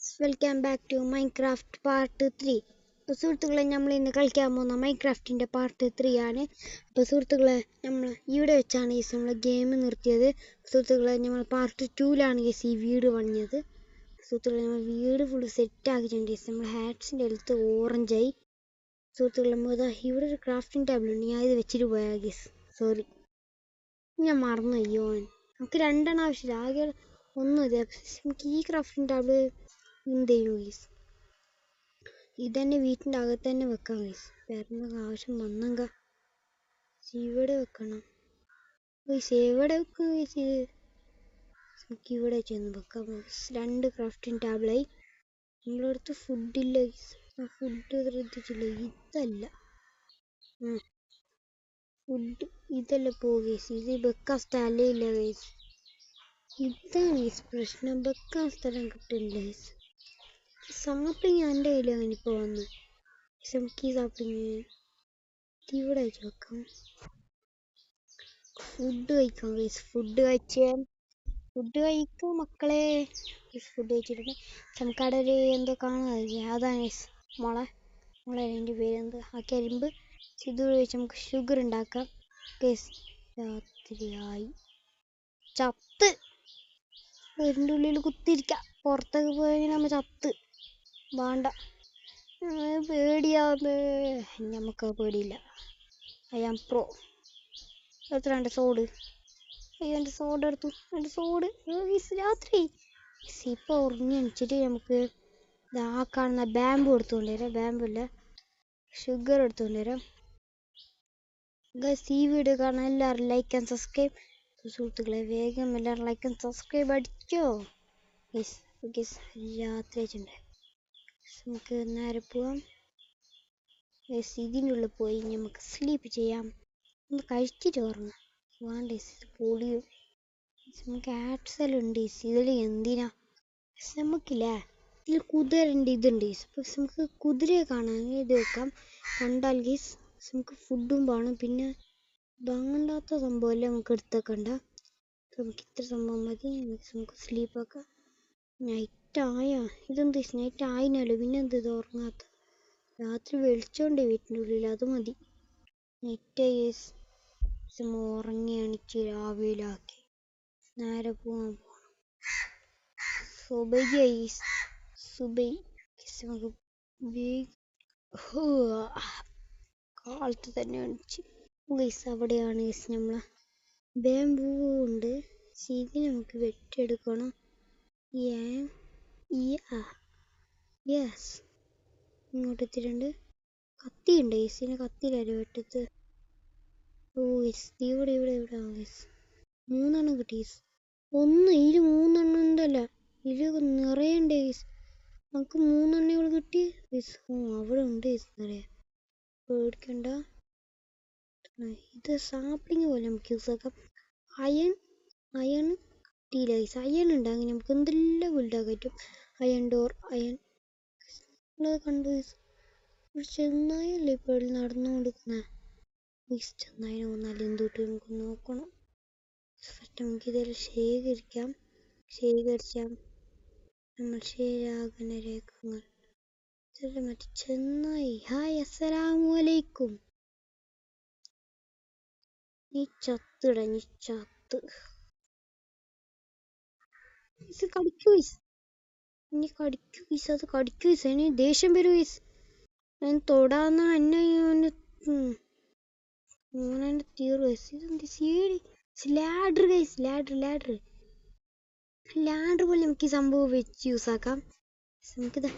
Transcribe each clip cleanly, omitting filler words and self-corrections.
Welcome back to Minecraft part 3. അപ്പോൾ സുഹൃത്തുക്കളെ, നമ്മൾ ഇന്ന് കളിക്കാൻ പോകുന്ന മൈൻക്രാഫ്റ്റിൻ്റെ പാർട്ട് 3 ആണ്. അപ്പോൾ സുഹൃത്തുക്കളെ, നമ്മൾ ഇവിടെ വെച്ചാണ് നമ്മൾ ഗെയിം നിർത്തിയത്. സുഹൃത്തുക്കളെ, നമ്മൾ പാർട്ട് 2ലാണ് ഈ വീട് പണിഞ്ഞത്. സുഹൃത്തുക്കളെ, നമ്മൾ വീട് ഫുൾ സെറ്റ് ആക്കിയിട്ടുണ്ട്. നമ്മൾ ഹാറ്റ്സിൻ്റെ അടുത്ത് ഓറഞ്ചായി. സുഹൃത്തുക്കളെ, നമ്മൾ ഇവിടെ ഒരു ക്രാഫ്റ്റിംഗ് ടേബിൾ ഉണ്ട്. ഞാൻ ഇത് വെച്ചിട്ട് പോയാൽ സോറി, ഞാൻ മറന്നു. അയ്യോ, നമുക്ക് രണ്ടെണ്ണം ആവശ്യമില്ല, ആകെ ഒന്നും ഇത്. നമുക്ക് ഈ ക്രാഫ്റ്റിംഗ് ടേബിൾ എന്ത് ചെയ്യും ഗൈസ്? ഇതന്നെ വീട്ടിൻ്റെ അകത്ത് തന്നെ വെക്കാം ഗൈസ്. വേറെ ആവശ്യം വന്നെങ്ക ഇവിടെ വെക്കണം ഗൈസ്. എവിടെ വെക്കും ഗൈസ്? ഇത് നമുക്ക് ഇവിടെ ചെന്ന് വെക്കാം ഗൈസ്. 2 ക്രാഫ്റ്റിംഗ് ടേബിളായി. നിങ്ങളുടെ അടുത്ത് ഫുഡില്ല ഗൈസ്. ഫുഡ് ശ്രദ്ധിച്ചില്ല. ഇതല്ല ഫുഡ്, ഇതല്ല ഗൈസ്. ഇത് വെക്കാൻ സ്ഥലമില്ല ഗൈസ്. ഇതാണ് ഗൈസ് പ്രശ്നം, വെക്കാൻ സ്ഥലം കിട്ടില്ല ഗൈസ്. സാപ്പിങ് എൻ്റെ കയ്യിലാണ് ഇപ്പോൾ വന്ന്. നമുക്ക് ഈ സാപ്പിങ് ഇവിടെ വെച്ച് വെക്കാം. ഫുഡ് കഴിക്കാം ഗൈസ്. ഫുഡ് കഴിക്കും മക്കളെ. ഫുഡ് കഴിച്ചിട്ടുണ്ട്. നമുക്കവിടെ ഒരു എന്തോ കാണാതില്ല, അതാണ് ഗൈസ് മോളെ അതിൻ്റെ പേരെന്തോ ആ കരിമ്പ്. ഇത് കഴിച്ച് നമുക്ക് ഷുഗർ ഉണ്ടാക്കാം ഗൈസ്. രാത്രിയായി. ചത്ത് വീടിൻ്റെ ഉള്ളിൽ കുത്തിരിക്കാം. പുറത്തൊക്കെ പോയി നമ്മൾ ചത്ത് വേണ്ട. പേടിയാന്ന്. നമുക്ക് പേടിയില്ല. I am pro. എത്ര എൻ്റെ സോഡ്? അയ്യോ, എൻ്റെ സോഡ് എടുത്തു. എൻ്റെ സോഡ് രാത്രി. ഇപ്പോൾ ഉറങ്ങിച്ചിട്ട് നമുക്ക് ആ കാണുന്ന ബാമ്പു എടുത്തുകൊണ്ട് വരാം. ബാമ്പു ഇല്ല, ഷുഗർ എടുത്തുകൊണ്ട് വരാം. ഈ വീഡിയോ കാണാൻ എല്ലാവരും ലൈക്ക് ആൻഡ് സബ്സ്ക്രൈബ്. സുഹൃത്തുക്കളെ, വേഗം എല്ലാവരും ലൈക്ക് ആൻഡ് സബ്സ്ക്രൈബ് അടിച്ചോ. രാത്രി ആയിട്ടുണ്ട്. നമുക്ക് നേരെ പോവാം. ഇതിൻ്റെ ഉള്ളിൽ പോയി നമുക്ക് സ്ലീപ്പ് ചെയ്യാം. ഒന്ന് കഴിച്ചിട്ട് ഉറങ്ങാം. വേണ്ട, പൊളിയും. നമുക്ക് ആഡ്സ് ഉണ്ട് ഇതിൽ. എന്തിനാ നമുക്കില്ലേ, ഇതിൽ കുതിരൻ്റെ ഇതുണ്ട്. നമുക്ക് കുതിരയെ കാണാൻ ഇത് വെക്കാം. കണ്ടാൽ ഗീസ് നമുക്ക് ഫുഡും വേണം. പിന്നെ വേണ്ടാത്ത സംഭവമല്ലേ നമുക്ക് എടുത്തേക്കണ്ട. നമുക്ക് ഇത്ര സംഭവം മതി. നമുക്ക് സ്ലീപ്പാക്കാം. നൈറ്റ് ആയാ? ഇതെന്ത് നൈറ്റ് ആയിനല്ലോ, പിന്നെ എന്ത് ഇത് ഉറങ്ങാത്ത? രാത്രി വെളിച്ചോണ്ട് വീട്ടിൻ്റെ ഉള്ളിൽ, അത് മതി. നെറ്റ് ഉറങ്ങി എണിച്ച് രാവിലെ ആക്കി നേരെ പോകാൻ പോകണം. സുബൈ കാലത്ത് തന്നെ എണിച്ച് ഗൈസ്. അവിടെയാണ് ഗൈസ് നമ്മളെ ബാമ്പൂ ഉണ്ട്. ഇതിന് നമുക്ക് വെട്ടിയെടുക്കണം. യെസ്, ഇങ്ങോട്ട് എത്തിയിട്ടുണ്ട്. കത്തിയുണ്ട് ഗൈസിന്. കത്തിയില്ല വെട്ടത്ത്. ഓ ഗൈസ്, ഇവിടെ ഗൈസ് 3 കിട്ടി ഗൈസ്. ഇതിൽ 3 ഉണ്ടല്ല, ഇതിൽ നിറയണ്ടേ ഗൈസ്. നമുക്ക് 3 കിട്ടി ഗൈസ്. അവിടെ ഉണ്ട് ഗൈസ് നിറയെ. പേടിക്കണ്ട. ഇത് സാപ്ലിങ് പോലെ നമുക്ക് യൂസ് ആക്കാം. അയൺ കിട്ടിയില്ല ഗൈസ്. അയൺ ഉണ്ട്, അങ്ങനെ നമുക്ക് എന്തെല്ലാം ബിൽഡാക്കാൻ പറ്റും. അയൺ ഡോർ, അയൺ കണ്ടു ഗൈസ്. ഒരു ചെന്നായല്ലേ ഇപ്പോൾ നടന്നുകൊണ്ടിരിക്കുന്നത്. ചെന്നായിനെ വന്നാൽ എന്തുട്ട് നമുക്ക് നോക്കണം. ഫസ്റ്റ് നമുക്ക് ഇതെല്ലാം ശേഖരിച്ചാൽ നമ്മൾ ശരിയാകുന്ന രേഖകൾ. മറ്റേ ചെന്നായി. ഹായ്, അസ്സലാമു അലൈക്കും. നീ ചത്ത്. ഇത് കടിക്കൂ ഗൈസ്. ഇനി കടിക്കൂ ഗൈസ്, അത് കടിക്കൂ ഗൈസ്. അതിന് ദേഷ്യം വരൂ ഗൈസ്. ഞാൻ തൊടാന്ന എന്നെ ഓനെ തീർന്നു ഗൈസ്. ഇതെന്ത് ലാഡർ ഗൈസ്? ലാഡർ പോലെ നമുക്ക് ഈ സംഭവം വെച്ച് യൂസ് ആക്കാം. നമുക്കിതാ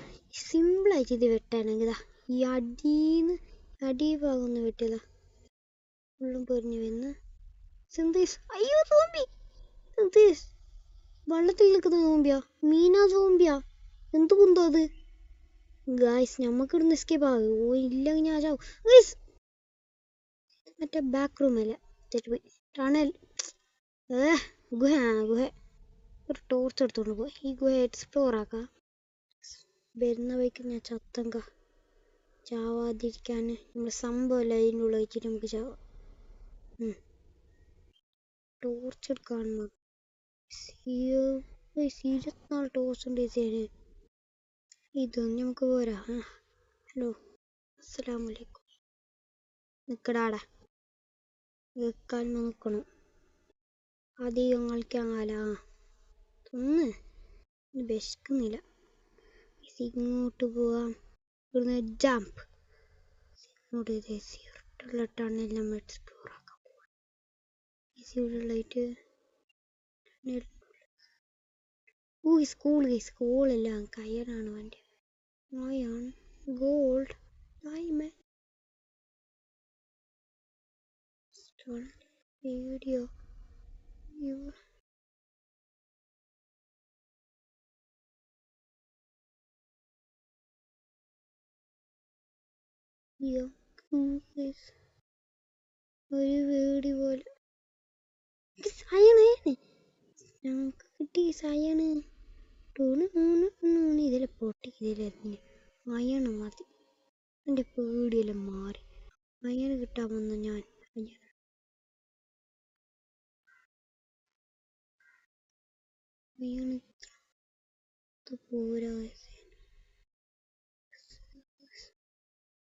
സിമ്പിളായിട്ട് ഇത് വെട്ടാണെങ്കിൽ ഈ അടിഭാഗം ഒന്ന് വെട്ടിയതാ. ഫുള്ളും പൊരിഞ്ഞു വരുന്ന അയ്യോ സോംബി. എന്ത് വെള്ളത്തിൽ നിൽക്കുന്ന സോംബിയാ? മീനാ സോംബിയാ? എന്ത് കുന്തോ അത് ഗായ്സ്? നമുക്ക് ഇവിടുന്ന് എസ്കേപ്പ് ആകും. ഓ ഇല്ലെങ്കിൽ ഞാൻ ചാവും ഗൈസ്. മറ്റേ ബാക്ക് റൂം അല്ല, തെറ്റുപോയി. ടണൽ. ഗുഹ. ഒരു ടോർച്ച് എടുത്തോണ്ട് പോയി ഈ ഗുഹ എക്സ്പ്ലോർ ആക്കാം. വരുന്ന വഴിക്ക് ഞാൻ ചാവാതിരിക്കാൻ നമ്മുടെ സംഭവമല്ല അതിൻ്റെ ഉള്ളിൽ വെച്ചിട്ട് നമുക്ക് ചാവാം. ടോർച്ച് എടുക്കാണ്. 24 ടോർച്ച് ഉണ്ട് ഇതിന്. ഇതൊന്നും നമുക്ക് പോരാ. ഹലോ, അസ്സലാമലൈക്കും. നിക്കടാടാ, വെക്കാൻ നോക്കണം. അധികം കളിക്കാൻ കാല ഒന്ന് വിശക്കുന്നില്ല. ഇങ്ങോട്ട് പോവാം. ഇവിടുന്ന് ജമ്പ് ഇങ്ങോട്ട് ഇരുട്ടുള്ള ടണ്ണെല്ലാം എക്സ്പ്ലോർ ആക്കാൻ പോവാം. സ്കൂളെല്ലാം കയറാണ് വണ്ടി. അയൺ ഗോൾഡ് ഡയമണ്ട് വീഡിയോ ഒരു വീട് പോലെ ഞങ്ങൾക്ക് കിട്ടി സയണ്. ഇതിലെ പൊട്ടി ഇതിലെറിഞ്ഞ് അയണ് മതി. എൻ്റെ പേടിയെല്ലാം മാറി. അയണ് കിട്ടാൻ വന്ന ഞാൻ അയണ് പോരാ.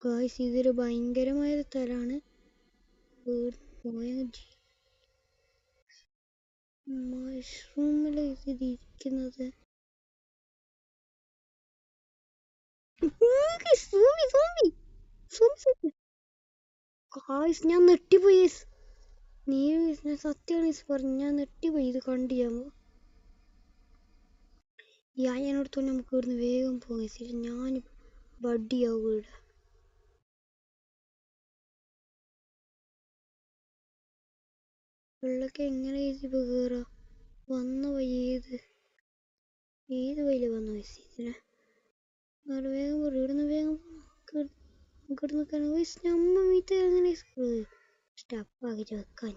ഗായ്സ്, ഇതൊരു ഭയങ്കരമായ സ്ഥലമാണ്. മഷ്റൂമില് ഇതിരിക്കുന്നത്. ഞാൻ നെട്ടിപ്പോയി. സത്യമാണ് പറഞ്ഞു, ഞാൻ നെട്ടിപ്പോയി ഇത് കണ്ടു. ഈ അയ്യനോടത്തോ നമുക്ക് ഇവിടുന്ന് വേഗം പോയി. ഞാൻ ബഡിയാവും ഇവിടെ. വെള്ളമൊക്കെ എങ്ങനെ ഇപ്പൊ കേറാ? വന്ന വഴി ഏത് വഴിയില് വന്ന ഇതിനെ വേഗം പറ. ഇവിടുന്ന് വേഗം നമ്മ വീട്ടിൽ അങ്ങനെ സ്റ്റപ്പാക്കിട്ട് വെക്കാൻ.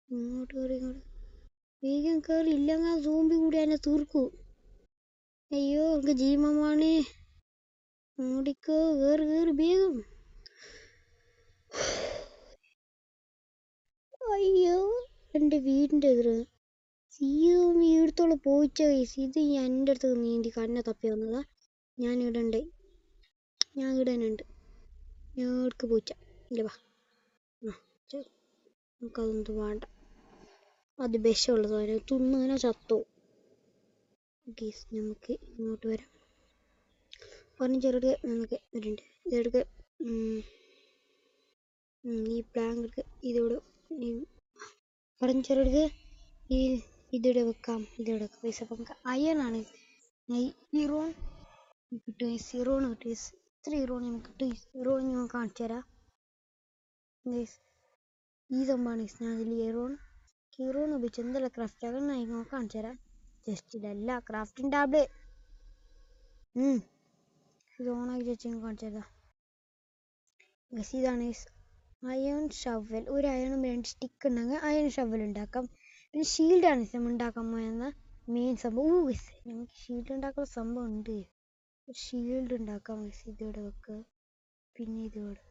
ഇങ്ങോട്ട് കയറി വേഗം കയറി. ഇല്ലെങ്കിൽ സോംബി കൂടി എന്നെ തീർക്കൂ. അയ്യോ, എനിക്ക് ജീവമാണ്. ഓടിക്കോ, കേറി വേഗം. അയ്യോ, എൻ്റെ വീടിൻ്റെ എതിര് ഈടത്തോളം പോയിച്ച വയസ്സ്. ഇത് എൻ്റെ അടുത്ത് നീന്തി കണ്ണെ തപ്പി വന്നതാ. ഞാൻ ഇടണ്ട്. ഞാൻ ഇടാനുണ്ട്. ഞാൻ ഇടക്ക് പോയിച്ച ഇല്ല. വാ, നമുക്കതൊന്നും വേണ്ട. അത് വിഷമുള്ളത് തിന്നതിനെ ചത്തോ. നമുക്ക് ഇങ്ങോട്ട് വരാം. പറഞ്ഞു ചെറുത് നമുക്ക് വരുന്നുണ്ട്. ഇതെടുക്ക്. ഈ പ്ലാങ്ക് എടുക്ക്. ഇതോട് പറഞ്ഞു ചെറുത്. ഈ ഇതിവിടെ വെക്കാം. ഇതിവിടെ പൈസ നമുക്ക് അയണാണ്. ഹീറോൺ കിട്ടും. ഹീറോണ് കിട്ടും. ഇത്ര ഹീറോൺ നമുക്ക് കിട്ടും. ഹീറോൺ ഞാൻ കാണിച്ചു തരാം. ഈ സംഭവമാണ് ഞാൻ ഇതിൽ ഹീറോൺ ഉപയോഗിച്ച് എന്തെല്ലാം ക്രാഫ്റ്റ് ആകാൻ ഞാൻ കാണിച്ചു തരാം. ജസ്റ്റ് ഇതല്ല ക്രാഫ്റ്റിംഗ് ടാബ്. ഇത് ഓണാക്കി വെച്ച് കാണിച്ചു തരാം. ഇതാണ് അയൺ ഷവൽ. ഒരു അയണും 2 സ്റ്റിക്ക് ഉണ്ടെങ്കിൽ അയൺ ഷവൽ ഉണ്ടാക്കാം. പിന്നെ ഷീൽഡാണ് നമ്മൾ ഉണ്ടാക്കാൻ പോയെന്ന മെയിൻ സംഭവം. നമുക്ക് ഷീൽഡ് ഉണ്ടാക്കുന്ന സംഭവം ഉണ്ട്. ഷീൽഡ് ഉണ്ടാക്കാം. ഇതിവിടെ വെക്കുക. പിന്നെ ഇതിവിടെ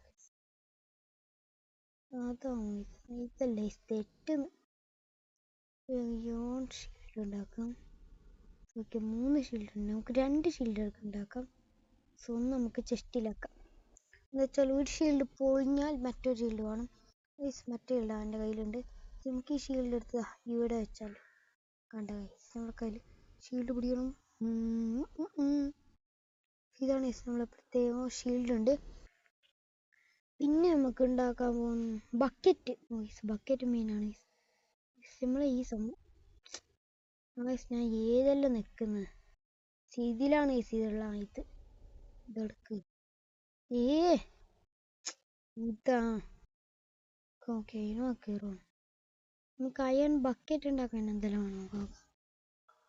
അതാണ് ഇതല്ലേ തെറ്റ്. ഷീൽഡ് ഉണ്ടാക്കാം. ഓക്കെ, 3 ഷീൽഡ് ഉണ്ട്. നമുക്ക് 2 ഷീൽഡ് ഉണ്ടാക്കാം. സോ ഒന്ന് നമുക്ക് ചെസ്റ്റിലാക്കാം. എന്ന് വെച്ചാൽ ഒരു ഷീൽഡ് പൊളിഞ്ഞാൽ മറ്റൊരു ഷീൽഡ് വേണം. മറ്റേ ഷീൽഡ് എൻ്റെ കയ്യിലുണ്ട്. നമുക്ക് ഈ ഷീൽഡ് എടുത്ത് ഇവിടെ വെച്ചാൽ കണ്ട നമ്മുടെ കയ്യിൽ ഷീൽഡ് പിടിക്കണം. ഇതാണ് നമ്മളെ പ്രത്യേക ഷീൽഡ് ഉണ്ട്. പിന്നെ നമുക്ക് ഉണ്ടാക്കാൻ പോകുന്ന ബക്കറ്റ് മെയിനാണ്. നമ്മളെ ഈ സംഭവം ഞാൻ ഏതെല്ലാം നിൽക്കുന്നത് ഇതിലാണ്. ഇതുള്ള ഇതെടുക്ക്. ഇതാ ഓക്കെ. നമുക്ക് അയൺ ബക്കറ്റ് ഉണ്ടാക്കാൻ എന്തെല്ലാം വേണം?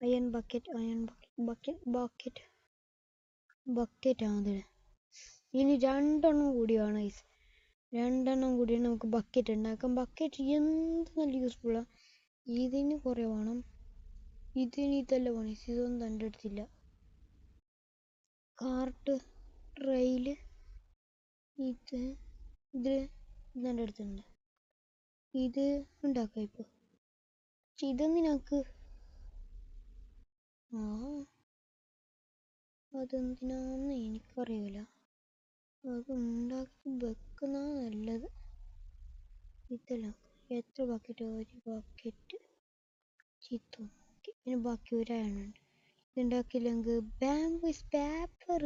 അയൺ ബക്കറ്റ് ആണ്. ഇനി 2 എണ്ണം കൂടി വേണം. 2 എണ്ണം കൂടി നമുക്ക് ബക്കറ്റ് ഉണ്ടാക്കാം. ബക്കറ്റ് എന്ത് നല്ല യൂസ്ഫുള്ളാണ്. ഇതിന് കുറെ വേണം. ഇതിന് ഇതെല്ലാം വേണം. ഇതൊന്നും എൻ്റെ അടുത്തില്ല. കാർട്ട് റെയില് ഇത് എൻ്റെ അടുത്തുണ്ട്. ഇത് ഉണ്ടാക്കാം ഇപ്പൊ. ഇതൊന്നും ഞങ്ങൾക്ക് അതെന്തിനാന്ന് എനിക്കറിയില്ല. അത് ഉണ്ടാക്കി വെക്കുന്ന നല്ലത്. ഇതെല്ലാം എത്ര ബക്കറ്റ്? ഒരു ബക്കറ്റ് ചിത്തു. ഇനി ബാക്കി ഒരാളുണ്ട്. ഇതുണ്ടാക്കിയില്ലെങ്കിൽ ബാംബൂസ് പേപ്പർ.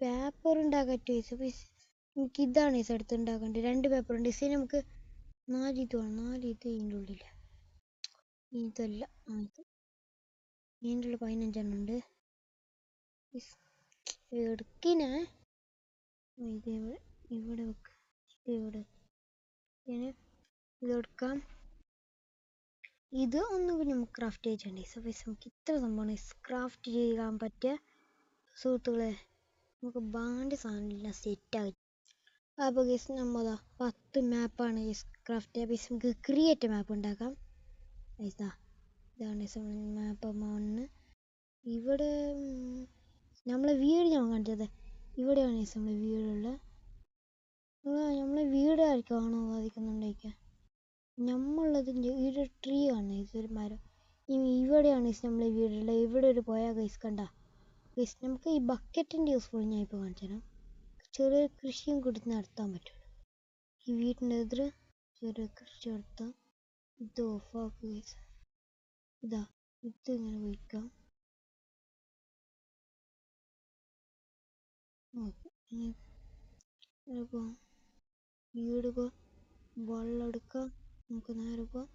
പേപ്പർ ഉണ്ടാക്കട്ടെ. എനിക്ക് ഇതാണ് അടുത്ത് ഉണ്ടാക്കേണ്ടത്. 2 പേപ്പർ ഉണ്ട്. ഇനി നമുക്ക് 4 ഇത് വേണം. 4 ഇത് ഇതിൻ്റെ ഉള്ളിൽ. ഇതല്ല, ഇത് ഇതിൻ്റെ ഉള്ളിൽ 15 എണ്ണം ഉണ്ട്. എടുക്കിനെ ഇത് ഇവിടെ വെക്കാം. ഇവിടെ പിന്നെ ഇതെടുക്കാം. ഇത് ഒന്നും നമുക്ക് ക്രാഫ്റ്റ് ചെയ്തിട്ടുണ്ട്. നമുക്ക് ഇത്ര സംഭവമാണ് ക്രാഫ്റ്റ് ചെയ്യാൻ പറ്റിയ സുഹൃത്തുക്കളെ. നമുക്ക് ബാണ്ട് സാധനം സെറ്റായി. അപ്പോൾ ഗൈസ് നമ്മൾ 10 മാപ്പാണ് ക്രാഫ്റ്റ് ചെയ്യുക. നമുക്ക് ക്രിയേറ്റ് മാപ്പ് ഉണ്ടാക്കാം. ഇതാണ് മാപ്പ് 1. ഇവിടെ നമ്മളെ വീട് ഞാൻ കാണിച്ചത്. ഇവിടെയാണ് നമ്മളെ വീടുള്ളത്. നമ്മളെ വീടായിരിക്കാണോ ബാധിക്കുന്നുണ്ടായിരിക്കുക. നമ്മളുള്ളതിൻ്റെ ഒരു ട്രീ ആണ്. ഇതൊരു മരം. ഇവിടെയാണ് നമ്മളെ വീടുള്ളത്. ഇവിടെ ഒരു പോയാൽ ഗൈസ് കണ്ട ഗൈസ്. നമുക്ക് ഈ ബക്കറ്റിൻ്റെ യൂസ്ഫുൾ ഞാൻ ഇപ്പോൾ കാണിച്ചു തരാം. ചെറിയ കൃഷിയും കൂടി നടത്താൻ പറ്റും. ഈ വീട്ടിൻ്റെ എതിർ ചെറിയ കൃഷി നടത്താം. ഇത് ഓഫാക്കുക ഗൈസ്. ഇതാ ഇത് ഇങ്ങനെ വയ്ക്കാം. വീട് വെള്ളം എടുക്കാം. നമുക്ക് നേരെ പോകാം.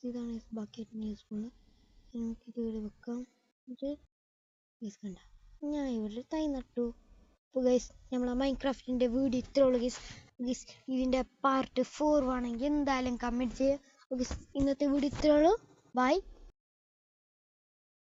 ഇതാണ് ബക്കറ്റിന് യൂസ്ഫുൾ. നമുക്കിത് ഇവിടെ വെക്കാം. ഇത് ഗൈസ് കണ്ട ഞാൻ ഇവിടെ തൈ നട്ടു. അപ്പോൾ ഗൈസ് നമ്മളെ മൈൻക്രാഫ്റ്റിൻ്റെ വീഡിയോ ഇത്രേ ഉള്ളൂ ഗൈസ്. ഇതിൻ്റെ പാർട്ട് 4 വേണമെങ്കിൽ എന്തായാലും കമൻറ്റ് ചെയ്യുക. ഇന്നത്തെ വീഡിയോ ഇത്രേ ഉള്ളൂ. ബൈ.